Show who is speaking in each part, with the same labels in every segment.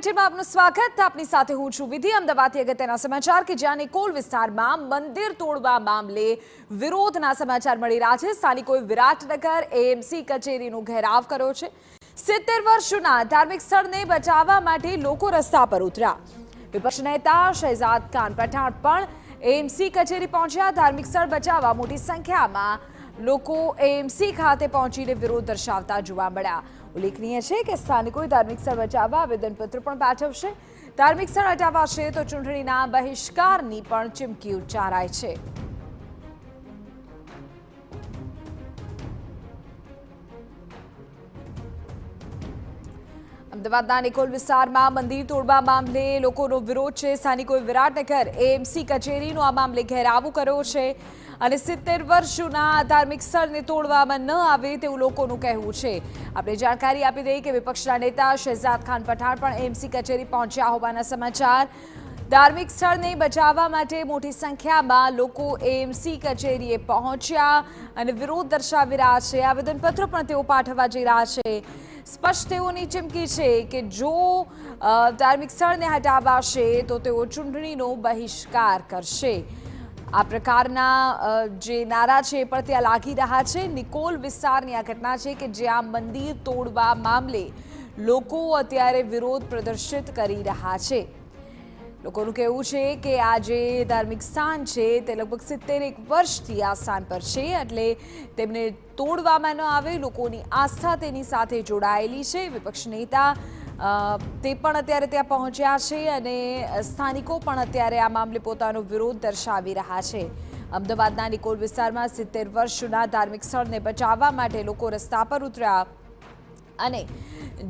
Speaker 1: બુલેટિનમાં આપનું સ્વાગત। આપની સાથે હું છું વિધિ। અમદાવાદથી અગત્યના સમાચાર કે જ્યાં નિકોલ વિસ્તારમાં મંદિર તોડવા મામલે વિરોધના સમાચાર મળી રહ્યા છે। સ્થાનિકોએ વિરાટનગર એએમસી કચેરીનો ઘેરાવ કર્યો છે। 70 વર્ષ જૂના ધાર્મિક સ્થળને બચાવવા માટે લોકો રસ્તા પર ઉતર્યા। વિપક્ષ નેતા શહેજાદ ખાન પઠાણ પણ એએમસી કચેરી પહોંચ્યા। ધાર્મિક સ્થળ બચાવવા મોટી સંખ્યામાં લોકો એએમસી ખાતે પહોંચીને વિરોધ દર્શાવતા જોવા મળ્યા। ઉલ્લેખનીય છે કે સ્થાનિકોએ ધાર્મિક સ્થળ બચાવવા આવેદનપત્ર પણ પાઠવશે। ધાર્મિક સ્થળ હટાવાશે તો ચૂંટણીના બહિષ્કારની પણ ચીમકી ઉચ્ચારાઈ છે। અમદાવાદના નિકોલ વિસ્તારમાં મંદિર તોડવા મામલે લોકોનો વિરોધ છે। સ્થાનિકોએ વિરાટનગર એએમસી કચેરીનો આ મામલે ઘેરાવો કર્યો છે અને 70 વર્ષ જૂના ધાર્મિક સ્થળને તોડવામાં ન આવે તેવું લોકોનું કહેવું છે। આપણે જાણકારી આપી દઈએ કે વિપક્ષના નેતા શહેજાદ ખાન પઠાણ પણ એએમસી કચેરી પહોંચ્યા હોવાના સમાચાર। ધાર્મિક સ્થળને બચાવવા માટે મોટી સંખ્યામાં લોકો એએમસી કચેરીએ પહોંચ્યા અને વિરોધ દર્શાવી રહ્યા છે। આવેદનપત્ર પણ તેઓ પાઠવવા જઈ રહ્યા છે। સ્પષ્ટ તેઓની ચીમકી છે કે જો ધાર્મિક સ્થળને હટાવાશે તો તેઓ ચૂંટણીનો બહિષ્કાર કરશે। આ પ્રકારના જે નારા છે પણ ત્યાં લાગી રહ્યા છે। નિકોલ વિસ્તારની આ ઘટના છે કે જ્યાં મંદિર તોડવા મામલે લોકો અત્યારે વિરોધ પ્રદર્શિત કરી રહ્યા છે। લોકોનું કહેવું છે કે આ જે ધાર્મિક સ્થાન છે તે લગભગ 71 વર્ષથી આ સ્થાન પર છે એટલે તેમને તોડવામાં ન આવે। લોકોની આસ્થા તેની સાથે જોડાયેલી છે। વિપક્ષ નેતા તે પણ અત્યારે ત્યાં પહોંચ્યા છે અને સ્થાનિકો પણ અત્યારે આ મામલે પોતાનો વિરોધ દર્શાવી રહ્યા છે। અમદાવાદના નિકોલ વિસ્તારમાં 70 વર્ષ જૂના ધાર્મિક સ્થળને બચાવવા માટે લોકો રસ્તા પર ઉતર્યા અને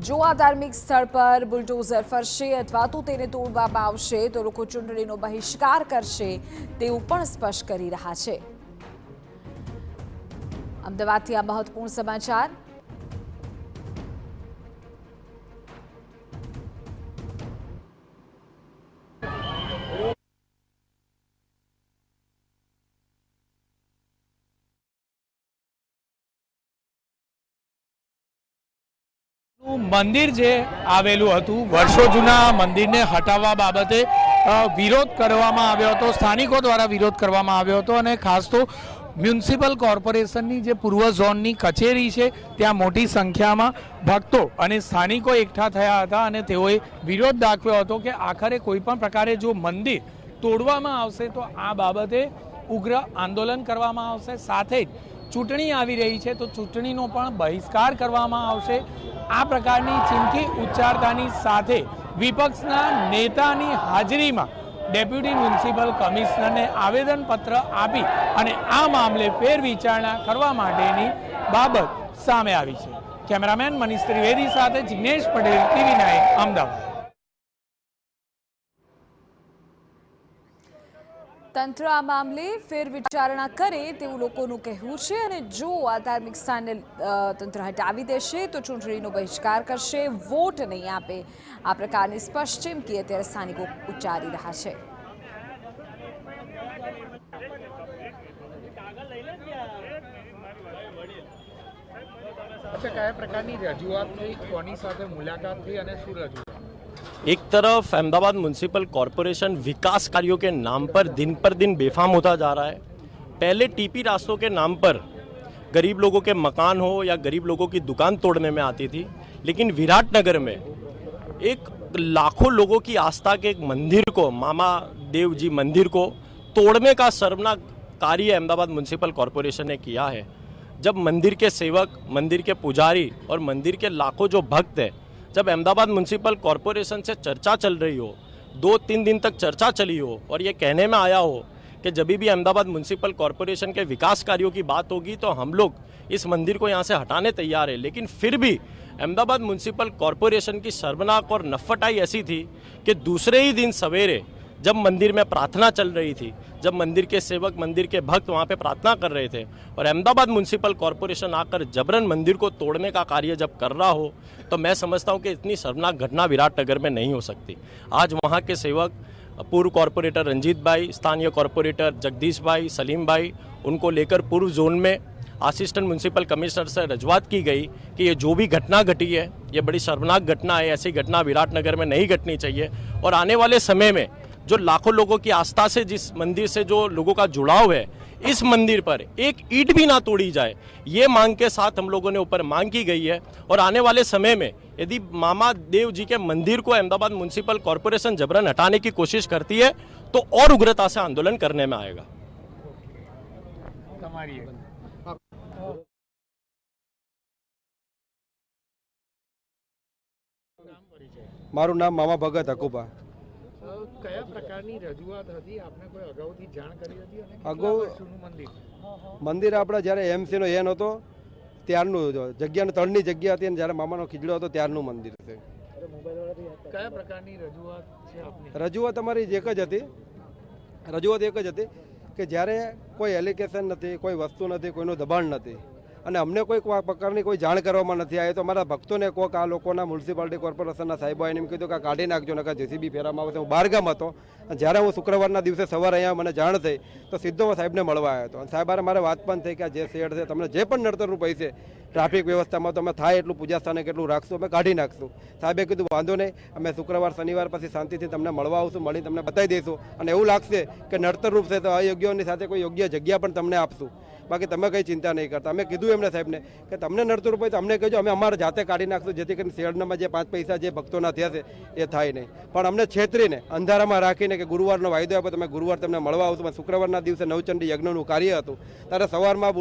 Speaker 1: જો આ ધાર્મિક સ્થળ પર બુલડોઝર ફરશે અથવા તો તેને તોડવામાં આવશે તો લોકો ચૂંટણીનો બહિષ્કાર કરશે તેવું પણ સ્પષ્ટ કરી રહ્યા છે। અમદાવાદથી આ મહત્વપૂર્ણ સમાચાર।
Speaker 2: મંદિર જે આવેલું હતું વર્ષો જૂના મંદિરને હટાવવા બાબતે વિરોધ કરવામાં આવ્યો હતો। સ્થાનિકો દ્વારા વિરોધ કરવામાં આવ્યો હતો અને ખાસ તો મ્યુનિસિપલ કોર્પોરેશનની જે પૂર્વ ઝોનની કચેરી છે ત્યાં મોટી સંખ્યામાં ભક્તો અને સ્થાનિકો એકઠા થયા હતા અને તેઓએ વિરોધ દાખવ્યો હતો કે આખરે કોઈપણ પ્રકારે જો મંદિર તોડવામાં આવશે તો આ બાબતે ઉગ્ર આંદોલન કરવામાં આવશે। સાથે જ ચૂંટણી આવી રહી છે તો ચૂંટણીનો પણ બહિષ્કાર કરવામાં આવશે। આ પ્રકારની ચીમકી ઉચ્ચારતાની સાથે વિપક્ષના નેતાની હાજરીમાં ડેપ્યુટી મ્યુનિસિપલ કમિશનરને આવેદનપત્ર આપી અને આ મામલે ફેરવિચારણા કરવા માટેની બાબત સામે આવી છે। કેમેરામેન મનીષ ત્રિવેદી સાથે જિગ્નેશ પટેલ, TV9 અમદાવાદ।
Speaker 1: તંત્ર આ મામલે ફેરવિચારણા કરે તેવું લોકોનું કહેવું છે અને જો આ ધાર્મિક સ્થાનને તંત્ર હટાવી દેશે તો ચૂંટણીનો બહિષ્કાર કરશે, વોટ નહીં આપે। આ પ્રકારની સ્પષ્ટ ચીમકી અત્યારે સ્થાનિકો ઉચ્ચારી રહ્યા છે।
Speaker 2: કયા પ્રકારની રજૂઆત થઈ, કોની સાથે મુલાકાત થઈ અને શું રજૂઆત?
Speaker 3: एक तरफ अहमदाबाद म्यूनसिपल कॉरपोरेशन विकास कार्यों के नाम पर दिन बेफाम होता जा रहा है। पहले टीपी रास्तों के नाम पर गरीब लोगों के मकान हो या गरीब लोगों की दुकान तोड़ने में आती थी, लेकिन विराटनगर में एक लाखों लोगों की आस्था के एक मंदिर को, मामा देव जी मंदिर को तोड़ने का शर्मनाक कार्य अहमदाबाद म्यूनसिपल कॉरपोरेशन ने किया है। जब मंदिर के सेवक, मंदिर के पुजारी और मंदिर के लाखों जो भक्त हैं, जब अहमदाबाद म्यूनसिपल कॉरपोरेशन से चर्चा चल रही हो, 2-3 दिन तक चर्चा चली हो और ये कहने में आया हो कि जब भी अहमदाबाद म्यूनसिपल कॉरपोरेशन के विकास कार्यों की बात होगी तो हम लोग इस मंदिर को यहाँ से हटाने तैयार है, लेकिन फिर भी अहमदाबाद म्यूनसिपल कॉरपोरेशन की शर्मनाक और नफटाई ऐसी थी कि दूसरे ही दिन सवेरे जब मंदिर में प्रार्थना चल रही थी, जब मंदिर के सेवक, मंदिर के भक्त वहाँ पे प्रार्थना कर रहे थे और अहमदाबाद म्यूनसिपल कॉरपोरेशन आकर जबरन मंदिर को तोड़ने का कार्य जब कर रहा हो तो मैं समझता हूँ कि इतनी शर्मनाक घटना विराटनगर में नहीं हो सकती। आज वहाँ के सेवक, पूर्व कॉरपोरेटर रंजीत भाई, स्थानीय कॉरपोरेटर जगदीश भाई, सलीम भाई, उनको लेकर पूर्व जोन में असिस्टेंट म्यूनसिपल कमिश्नर से रजूआत की गई कि ये जो भी घटना घटी है ये बड़ी शर्मनाक घटना है, ऐसी घटना विराटनगर में नहीं घटनी चाहिए और आने वाले समय में जो लाखों लोगों की आस्था से जिस मंदिर से जो लोगों का जुड़ाव है, इस मंदिर पर एक ईंट भी ना तोड़ी जाए, ये मांग के साथ हम लोगों ने ऊपर मांग की गई है। और आने वाले समय में यदि मामा देव जी के मंदिर को अहमदाबाद म्यूनसिपल कॉरपोरेशन जबरन हटाने की कोशिश करती है तो और उग्रता से आंदोलन करने में आएगा।
Speaker 4: મારું નામ મામા ભગત હકુબા.
Speaker 2: કયા પ્રકારની રજૂઆત હતી? આપને કોઈ અગાઉથી જાણ કરી હતી? અને
Speaker 4: અગાઉ
Speaker 2: કેટલા વર્ષનું મંદિર?
Speaker 4: મંદિર આપણે જ્યારે એમસીનો એન હતો ત્યારનું જગ્યાનું તળની જગ્યા હતી અને જ્યારે મામાનો ખીજડો હતો ત્યારનું મંદિર છે.
Speaker 2: કયા પ્રકારની રજૂઆત છે આપની?
Speaker 4: રજૂઆત અમારી એક જ હતી, રજૂઆત એક જ હતી કે જ્યારે કોઈ એલિગેશન નથી, કોઈ વસ્તુ નથી, કોઈનું દબાણ નથી અને અમને કોઈ પ્રકારની કોઈ જાણ કરવામાં નથી આવી, તો અમારા ભક્તોને કોક આ લોકોના મ્યુનિસિપાલિટી કોર્પોરેશનના સાહેબો એને એમ કીધું કે કાઢી નાખજો, નકર જેસીબી ફેરવામાં આવશે. હું બહારગામ હતો અને જ્યારે હું શુક્રવારના દિવસે સવારે અહીંયા મને જાણ થઈ તો સીધો હું સાહેબને મળવા આવ્યો હતો અને સાહેબ મારે વાત પણ થઈ કે આ જે શેડ છે તમને જે પણ નડતરનું પૈસે ટ્રાફિક વ્યવસ્થામાં તો અમે થાય એટલું પૂજા સ્થાને કેટલું રાખશું, અમે કાઢી નાખશું. સાહેબે કીધું વાંધો નહીં, અમે શુક્રવાર શનિવાર પછી શાંતિથી તમને મળવા આવશું, મળી તમને બતાવી દઈશું અને એવું લાગશે કે નડતરરૂપ છે તો અયોગ્યની સાથે કોઈ યોગ્ય જગ્યા પણ તમને આપશું, બાકી તમે કંઈ ચિંતા નહીં કરતા. અમે કીધું એમને સાહેબને કે તમને નડતર હોય તો અમને કહેજો, અમે અમારા જાતે કાઢી નાખશું, જેથી કરીને શેડનામાં જે 5 પૈસા જે ભક્તોના થયા છે એ થાય નહીં. પણ અમને છેતરીને અંધારામાં રાખીને કે ગુરુવારનો વાયદો આપ્યો તમે ગુરુવાર તમને મળવા આવશું. શુક્રવારના દિવસે નવચંડી યજ્ઞનું કાર્ય હતું ત્યારે સવારમાં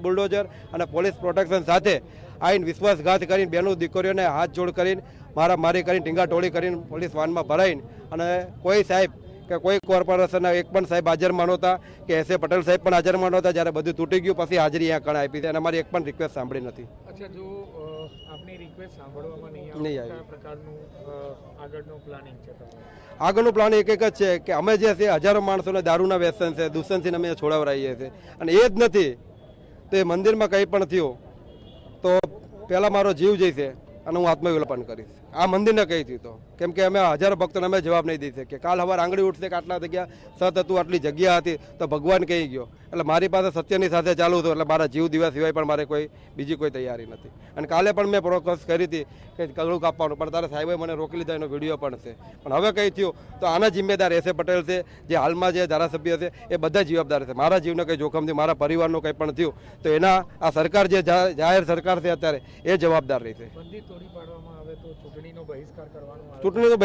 Speaker 4: બુલડોઝર અને પોલીસ પ્રોટેક્શન સાથે આવીને વિશ્વાસઘાત કરીને બેનો દીકરીઓને હાથ જોડ કરીને મારી કરીને ટીંગાટોળી કરીને પોલીસ વાનમાં ભરાઈને અને કોઈ સાહેબ કે કોઈ કોર્પોરેશનના એક પણ સાહેબ હાજરમાં નહોતા કે એસે પટેલ સાહેબ પણ હાજરમાં નહોતા. જ્યારે બધું તૂટી ગયું પછી હાજરી અહીંયા કણ આપી છે અને અમારી એક પણ રિક્વેસ્ટ સાંભળી નથી.
Speaker 2: અચ્છા, જો આપની રિક્વેસ્ટ સાંભળવામાં નહીં
Speaker 4: નહીં
Speaker 2: આવે,
Speaker 4: આવી.
Speaker 2: કયા પ્રકારનું આગળનું પ્લાનિંગ છે તમારું?
Speaker 4: આગળનું પ્લાન એક જ છે કે અમે જે છે હજારો માણસોને દારૂના વ્યસન છે, દૂષણથી અમે છોડાવરાઈએ છીએ અને એ જ નથી તો એ મંદિરમાં કંઈ પણ થયું તો પહેલાં મારો જીવ જઈશે અને હું આત્મવિલોપન કરીશ. આ મંદિરને કહી થયું તો કેમ કે અમે હજારો ભક્તોને અમે જવાબ નહીં દઈ શકીએ. કાલ સવાર આંગળી ઉઠશે કે આટલા જગ્યા સત હતું, આટલી જગ્યા હતી તો ભગવાન કહી ગયો. એટલે મારી પાસે સત્યની સાથે ચાલુ હતું એટલે મારા જીવ દિવસ સિવાય પણ મારે કોઈ બીજી કોઈ તૈયારી નથી. અને કાલે પણ મેં પ્રોસેસ કરી હતી કે કગડું કાપવાનું, પણ તારા સાહેબે મને રોકી લીધા, એનો વિડીયો પણ છે. પણ હવે કંઈ થયું તો આના જિમ્મેદાર એસે પટેલ છે, જે હાલમાં જે ધારાસભ્ય છે એ બધા જવાબદાર છે. મારા જીવને કંઈ જોખમ થયું, મારા પરિવારનું કંઈ પણ થયું તો એના આ સરકાર જે જાહેર સરકાર છે અત્યારે એ જવાબદાર રહેશે.
Speaker 2: મંદિર તોડી પાડવામાં આવે તો ચૂંટણીનો બહિષ્કાર કરવાનો આવે?
Speaker 4: ચૂંટણીનો